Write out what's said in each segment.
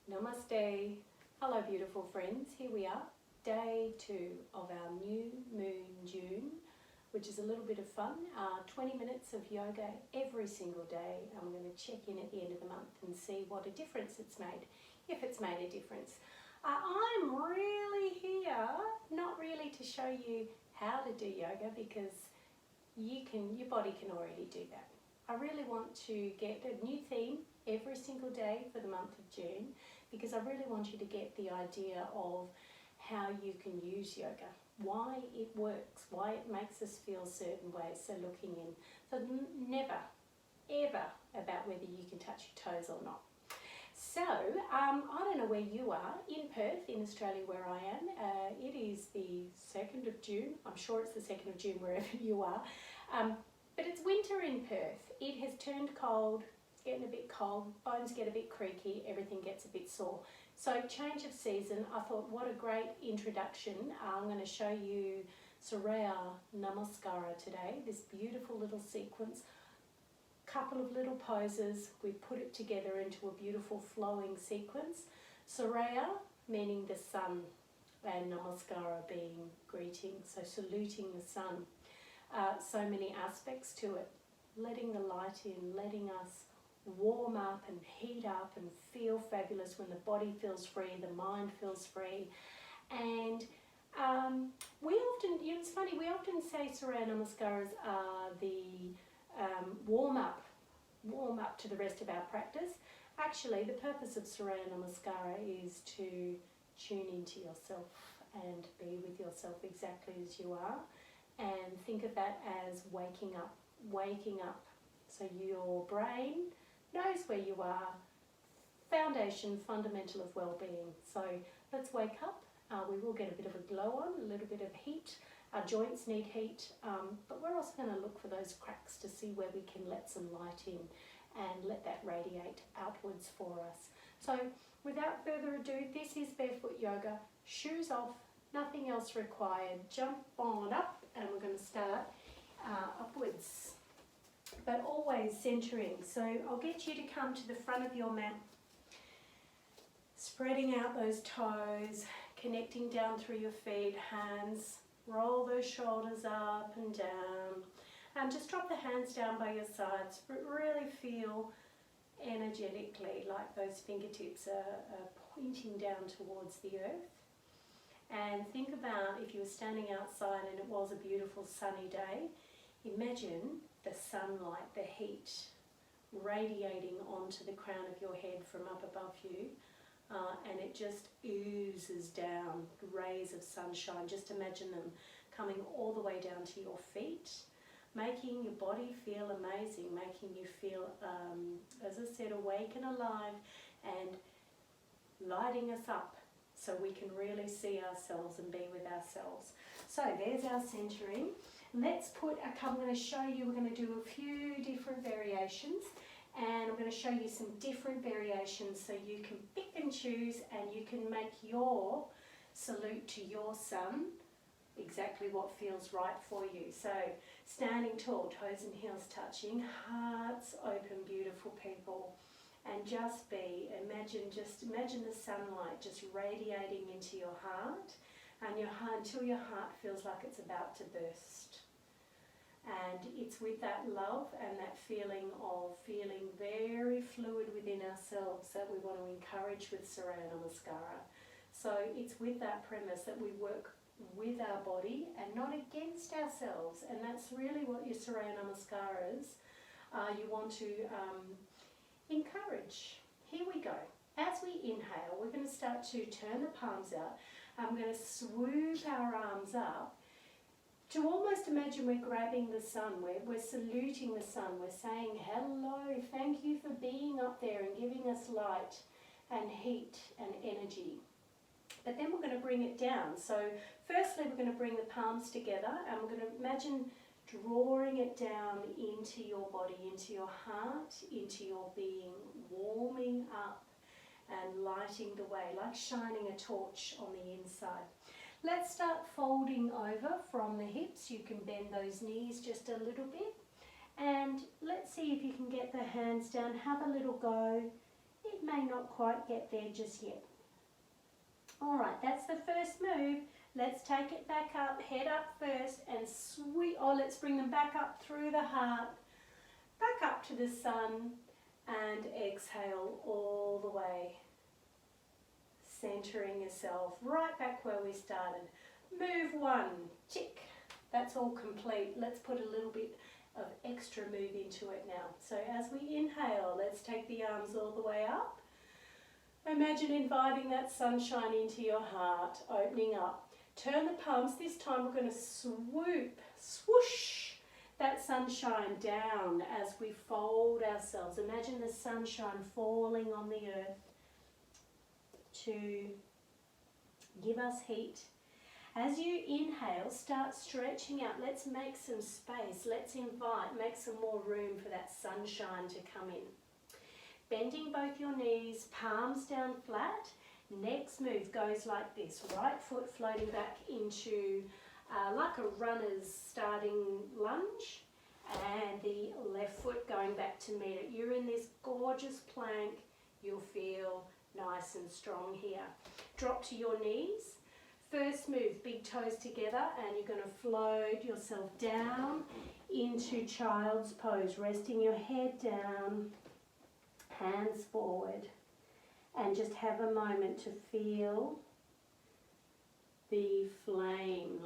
Namaste. Hello beautiful friends, here we are, day 2 of our new moon June, which is a little bit of fun. 20 minutes of yoga every single day. I'm going to check in at the end of the month and see what a difference it's made, if it's made a difference. I'm really here, not really to show you how to do yoga, because your body can already do that. I really want to get a new theme every single day for the month of June, because I really want you to get the idea of how you can use yoga, why it works, why it makes us feel certain ways. So looking in, so never ever about whether you can touch your toes or not. So I don't know where you are. In Perth, in Australia, where I am, it is the 2nd of June. I'm sure it's the 2nd of June wherever you are. But it's winter in Perth. It has turned cold, it's getting a bit cold, bones get a bit creaky, everything gets a bit sore. So change of season, I thought what a great introduction. I'm going to show you Surya Namaskara today, this beautiful little sequence. Couple of little poses, we put it together into a beautiful flowing sequence. Surya meaning the sun, and Namaskara being greeting, so saluting the sun. So many aspects to it, letting the light in, letting us warm up and heat up and feel fabulous when the body feels free, the mind feels free. And we often, it's funny, we often say Surya Namaskaras are the warm up to the rest of our practice. Actually, the purpose of Surya Namaskara is to tune into yourself and be with yourself exactly as you are. And think of that as waking up. So your brain knows where you are, foundation, fundamental of well-being. So let's wake up. We will get a bit of a glow on, a little bit of heat. Our joints need heat, but we're also going to look for those cracks to see where we can let some light in and let that radiate outwards for us. So without further ado, this is barefoot yoga, shoes off, nothing else required. Jump on up, and we're going to start upwards, but always centering. So I'll get you to come to the front of your mat, spreading out those toes, connecting down through your feet, hands, roll those shoulders up and down, and just drop the hands down by your sides, but really feel energetically like those fingertips are pointing down towards the earth. And think about if you were standing outside and it was a beautiful sunny day, imagine the sunlight, the heat radiating onto the crown of your head from up above you, and it just oozes down, rays of sunshine. Just imagine them coming all the way down to your feet, making your body feel amazing, making you feel, as I said, awake and alive, and lighting us up, so we can really see ourselves and be with ourselves. So there's our centering. Let's I'm going to show you, we're going to do a few different variations, and I'm going to show you some different variations so you can pick and choose, and you can make your salute to your sun exactly what feels right for you. So standing tall, toes and heels touching, hearts open, beautiful people. And just imagine the sunlight just radiating into your heart, and your heart, until your heart feels like it's about to burst. And it's with that love and that feeling of feeling very fluid within ourselves that we want to encourage with Surya Namaskara. So it's with that premise that we work with our body and not against ourselves. And that's really what your Surya Namaskaras you want to encourage. Here we go. As we inhale, we're going to start to turn the palms out. I'm going to swoop our arms up to almost imagine we're grabbing the sun. We're saluting the sun. We're saying, hello, thank you for being up there and giving us light and heat and energy. But then we're going to bring it down. So firstly, we're going to bring the palms together, and we're going to imagine drawing it down into your body, into your heart, into your being, warming up and lighting the way, like shining a torch on the inside. Let's start folding over from the hips. You can bend those knees just a little bit, and let's see if you can get the hands down. Have a little go. It may not quite get there just yet. All right, that's the first move. Let's take it back up, head up first, and let's bring them back up through the heart, back up to the sun, and exhale all the way. Centering yourself right back where we started. Move one, tick. That's all complete. Let's put a little bit of extra move into it now. So as we inhale, let's take the arms all the way up. Imagine inviting that sunshine into your heart, opening up. Turn the palms. This time we're going to swoosh that sunshine down as we fold ourselves. Imagine the sunshine falling on the earth to give us heat. As you inhale, start stretching out. Let's make some space. Let's make some more room for that sunshine to come in. Bending both your knees, palms down flat. Next move goes like this. Right foot floating back into like a runner's starting lunge, and the left foot going back to meet it. You're in this gorgeous plank. You'll feel nice and strong here. Drop to your knees. First move, big toes together, and you're going to float yourself down into child's pose, resting your head down, hands forward, and just have a moment to feel the flame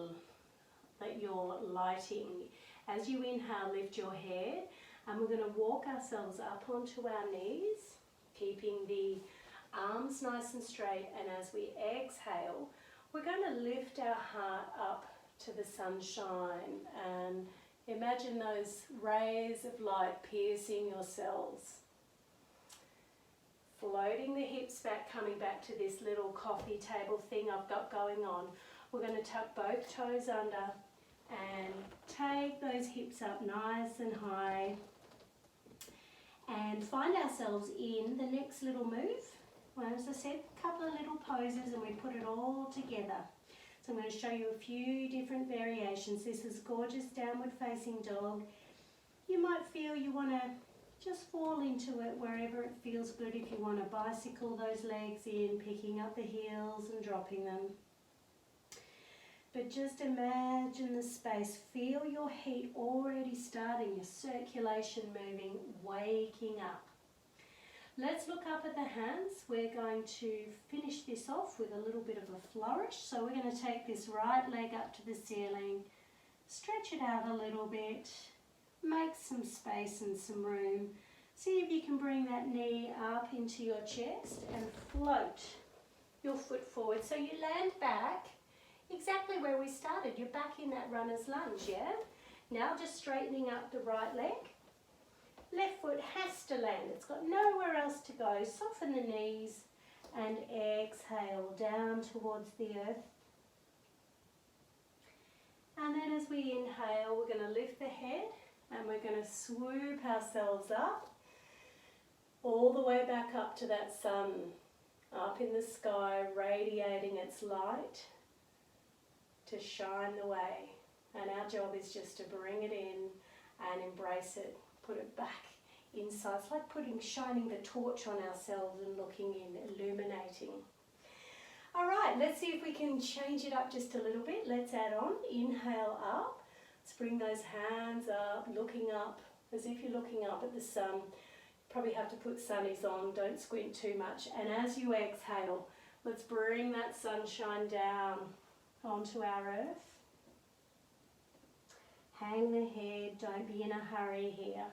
that you're lighting. As you inhale, lift your head, and we're going to walk ourselves up onto our knees, keeping the arms nice and straight, and as we exhale, we're going to lift our heart up to the sunshine and imagine those rays of light piercing your cells. Floating the hips back, coming back to this little coffee table thing I've got going on. We're going to tuck both toes under and take those hips up nice and high and find ourselves in the next little move. Well, as I said, a couple of little poses and we put it all together. So I'm going to show you a few different variations. This is gorgeous downward facing dog. You might feel you want to just fall into it wherever it feels good. If you want to bicycle those legs in, picking up the heels and dropping them. But just imagine the space. Feel your heat already starting, your circulation moving, waking up. Let's look up at the hands. We're going to finish this off with a little bit of a flourish. So we're going to take this right leg up to the ceiling, stretch it out a little bit, make some space and some room. See if you can bring that knee up into your chest and float your foot forward. So you land back exactly where we started. You're back in that runner's lunge, yeah? Now just straightening up the right leg. Left foot has to land. It's got nowhere else to go. Soften the knees and exhale down towards the earth. And then as we inhale, we're going to lift the head and we're going to swoop ourselves up all the way back up to that sun, up in the sky, radiating its light to shine the way. And our job is just to bring it in and embrace it. Put it back inside. It's like shining the torch on ourselves and looking in, illuminating. All right, let's see if we can change it up just a little bit. Let's add on. Inhale up. Let's bring those hands up, looking up as if you're looking up at the sun. Probably have to put sunnies on. Don't squint too much. And as you exhale, let's bring that sunshine down onto our earth. Hang the head, don't be in a hurry here.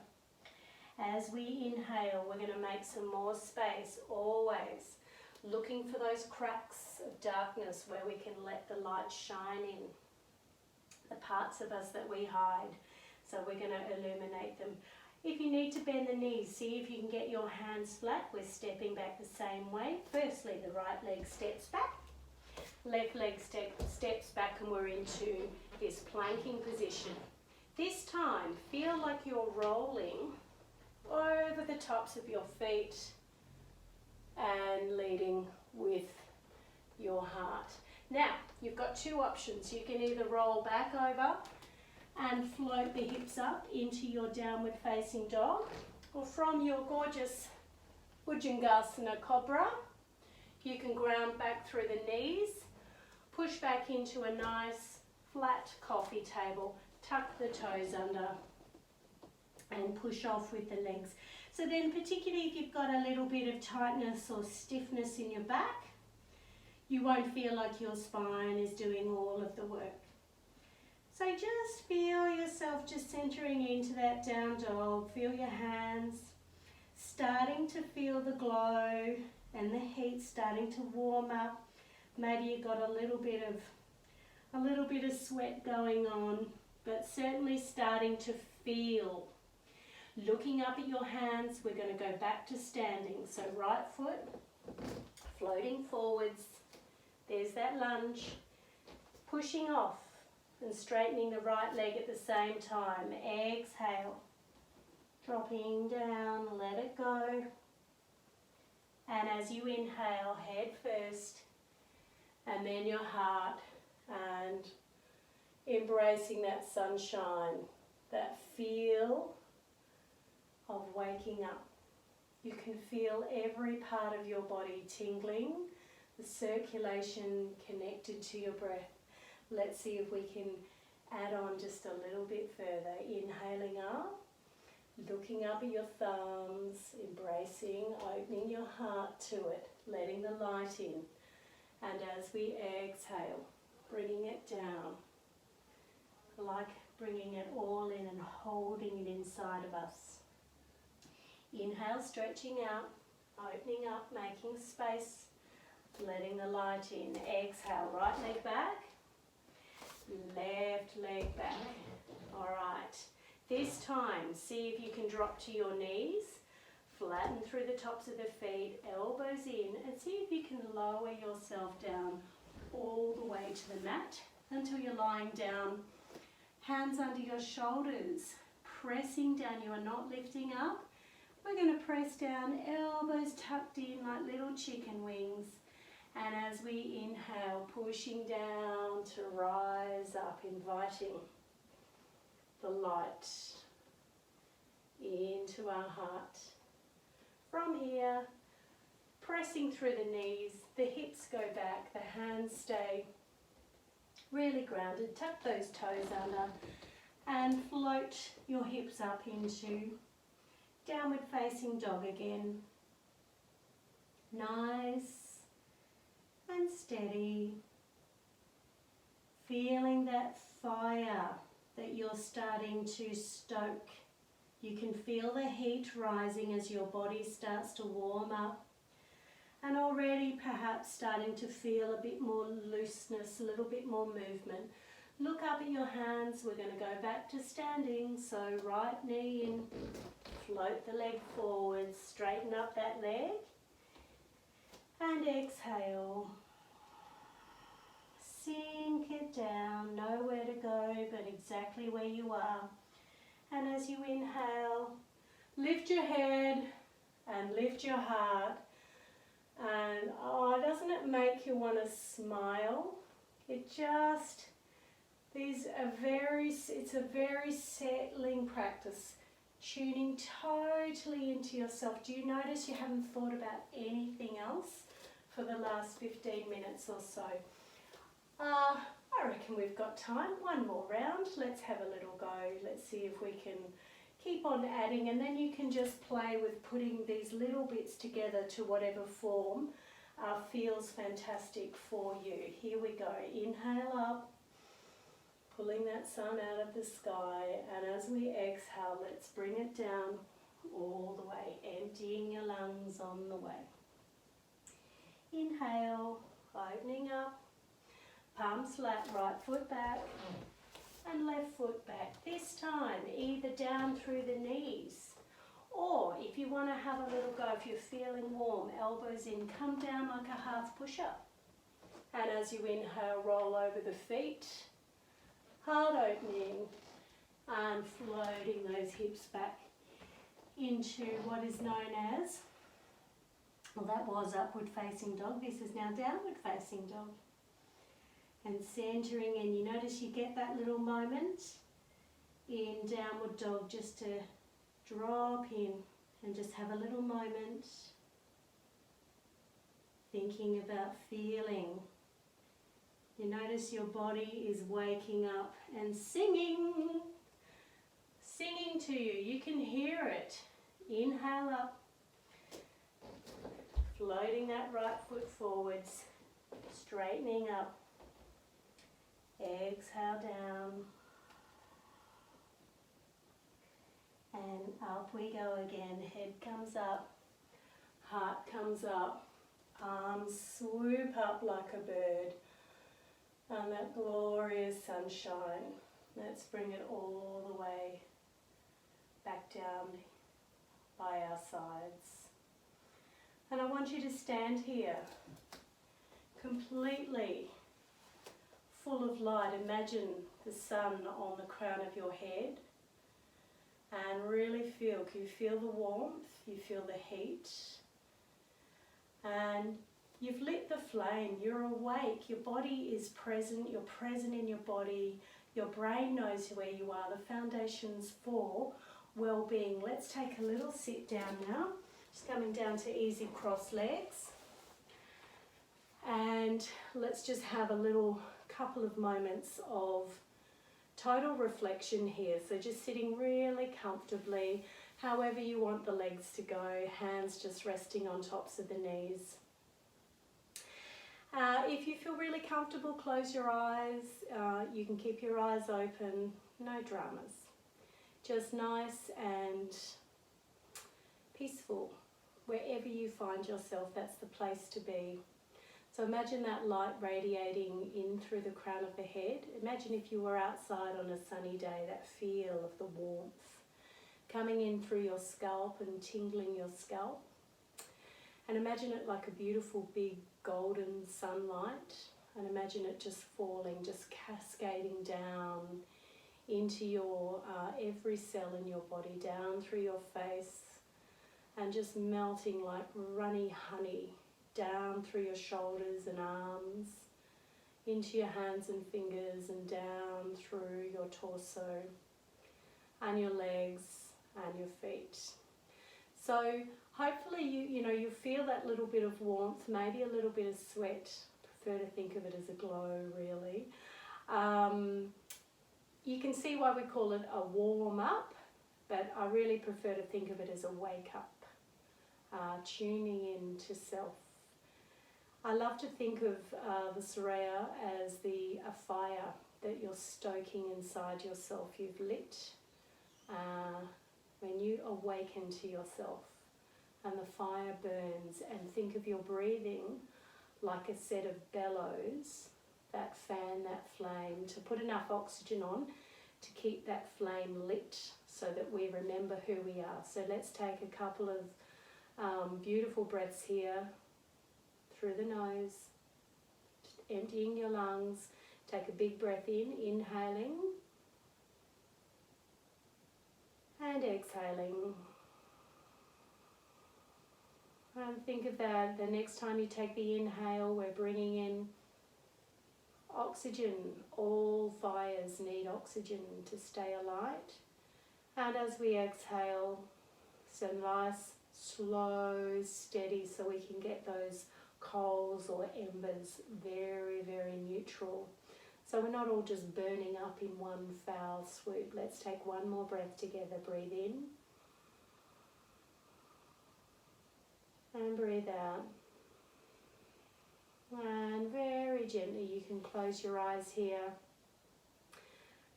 As we inhale, we're going to make some more space, always looking for those cracks of darkness where we can let the light shine in, the parts of us that we hide. So we're going to illuminate them. If you need to bend the knees, see if you can get your hands flat. We're stepping back the same way. Firstly, the right leg steps back, left leg steps back, and we're into this planking position. This time, feel like you're rolling over the tops of your feet and leading with your heart. Now, you've got two options. You can either roll back over and float the hips up into your downward facing dog, or from your gorgeous Bhujangasana Cobra. You can ground back through the knees, push back into a nice flat coffee table, tuck the toes under and push off with the legs. So then particularly if you've got a little bit of tightness or stiffness in your back, you won't feel like your spine is doing all of the work. So just feel yourself just centering into that down dog. Feel your hands starting to feel the glow and the heat starting to warm up. Maybe you've got a little bit of sweat going on, but certainly starting to feel. Looking up at your hands, we're going to go back to standing. So right foot floating forwards. There's that lunge. Pushing off and straightening the right leg at the same time. Exhale. Dropping down, let it go. And as you inhale, head first, and then your heart, and embracing that sunshine, that feel of waking up. You can feel every part of your body tingling, the circulation connected to your breath. Let's see if we can add on just a little bit further. Inhaling up, looking up at your thumbs, embracing, opening your heart to it, letting the light in. And as we exhale, bringing it down, like bringing it all in and holding it inside of us. Inhale, stretching out, opening up, making space, letting the light in. Exhale, right leg back, left leg back. All right. This time, see if you can drop to your knees, flatten through the tops of the feet, elbows in, and see if you can lower yourself down all the way to the mat until you're lying down. Hands under your shoulders, pressing down. You are not lifting up. We're going to press down, elbows tucked in like little chicken wings. And as we inhale, pushing down to rise up, inviting the light into our heart. From here, pressing through the knees, the hips go back, the hands stay really grounded. Tuck those toes under and float your hips up into downward facing dog again. Nice and steady. Feeling that fire that you're starting to stoke. You can feel the heat rising as your body starts to warm up, and already perhaps starting to feel a bit more looseness, a little bit more movement. Look up at your hands. We're going to go back to standing. So right knee in, float the leg forward, straighten up that leg, and exhale. Sink it down, nowhere to go but exactly where you are. And as you inhale, lift your head and lift your heart. And doesn't it make you want to smile? It's a very settling practice, tuning totally into yourself. Do you notice you haven't thought about anything else for the last 15 minutes or so? I reckon we've got time. One more round. Let's have a little go. Let's see if we can keep on adding, and then you can just play with putting these little bits together to whatever form feels fantastic for you. Here we go. Inhale up, pulling that sun out of the sky, and as we exhale, let's bring it down all the way, emptying your lungs on the way. Inhale, opening up. Palms flat, right foot back and left foot back. This time either down through the knees, or if you want to have a little go, if you're feeling warm, elbows in, come down like a half push-up. And as you inhale, roll over the feet, heart opening and floating those hips back into what is known as, well, that was upward facing dog. This is now downward facing dog. And centering in, you notice you get that little moment in downward dog just to drop in and just have a little moment thinking about feeling. You notice your body is waking up and singing to you. You can hear it. Inhale up, floating that right foot forwards, straightening up. Exhale down. And up we go again. Head comes up, heart comes up, arms swoop up like a bird. And that glorious sunshine. Let's bring it all the way back down by our sides. And I want you to stand here completely full of light. Imagine the sun on the crown of your head and really feel. Can you feel the warmth? You feel the heat? And you've lit the flame. You're awake. Your body is present. You're present in your body. Your brain knows where you are. The foundations for well-being. Let's take a little sit down now. Just coming down to easy cross legs. And let's just have a little couple of moments of total reflection here. So just sitting really comfortably, however you want the legs to go, hands just resting on tops of the knees. If you feel really comfortable, close your eyes. You can keep your eyes open, no dramas. Just nice and peaceful. Wherever you find yourself, that's the place to be. So imagine that light radiating in through the crown of the head. Imagine if you were outside on a sunny day, that feel of the warmth coming in through your scalp and tingling your scalp. And imagine it like a beautiful big golden sunlight. And imagine it just falling, just cascading down into your every cell in your body, down through your face, and just melting like runny honey down through your shoulders and arms, into your hands and fingers, and down through your torso and your legs and your feet. So hopefully you feel that little bit of warmth, maybe a little bit of sweat. I prefer to think of it as a glow, really. You can see why we call it a warm up, but I really prefer to think of it as a wake up, tuning in to self. I love to think of the Surya as a fire that you're stoking inside yourself. You've lit when you awaken to yourself and the fire burns, and think of your breathing like a set of bellows that fan that flame to put enough oxygen on to keep that flame lit so that we remember who we are. So let's take a couple of beautiful breaths here through the nose, just emptying your lungs. Take a big breath in, inhaling and exhaling. And think of that, the next time you take the inhale, we're bringing in oxygen. All fires need oxygen to stay alight. And as we exhale, some nice, slow, steady, so we can get those coals or embers very, very neutral. So we're not all just burning up in one foul swoop. Let's take one more breath together. Breathe in. And breathe out. And very gently you can close your eyes here.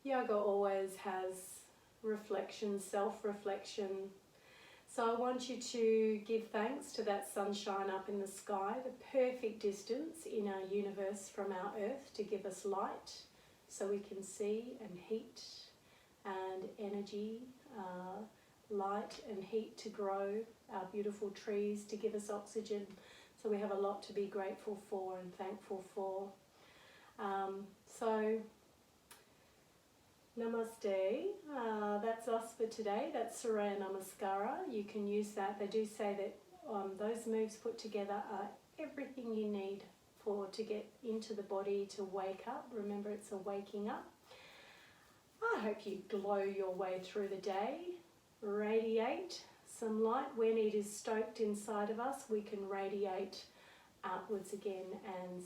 Yoga always has reflection, self-reflection. So I want you to give thanks to that sunshine up in the sky, the perfect distance in our universe from our earth to give us light so we can see, and heat and energy, light and heat to grow, our beautiful trees to give us oxygen. So we have a lot to be grateful for and thankful for. So namaste, that's us for today. That's Surya Namaskara. You can use that. They do say that those moves put together are everything you need to get into the body to wake up. Remember, it's a waking up. I hope you glow your way through the day, radiate some light. When it is stoked inside of us, we can radiate outwards again and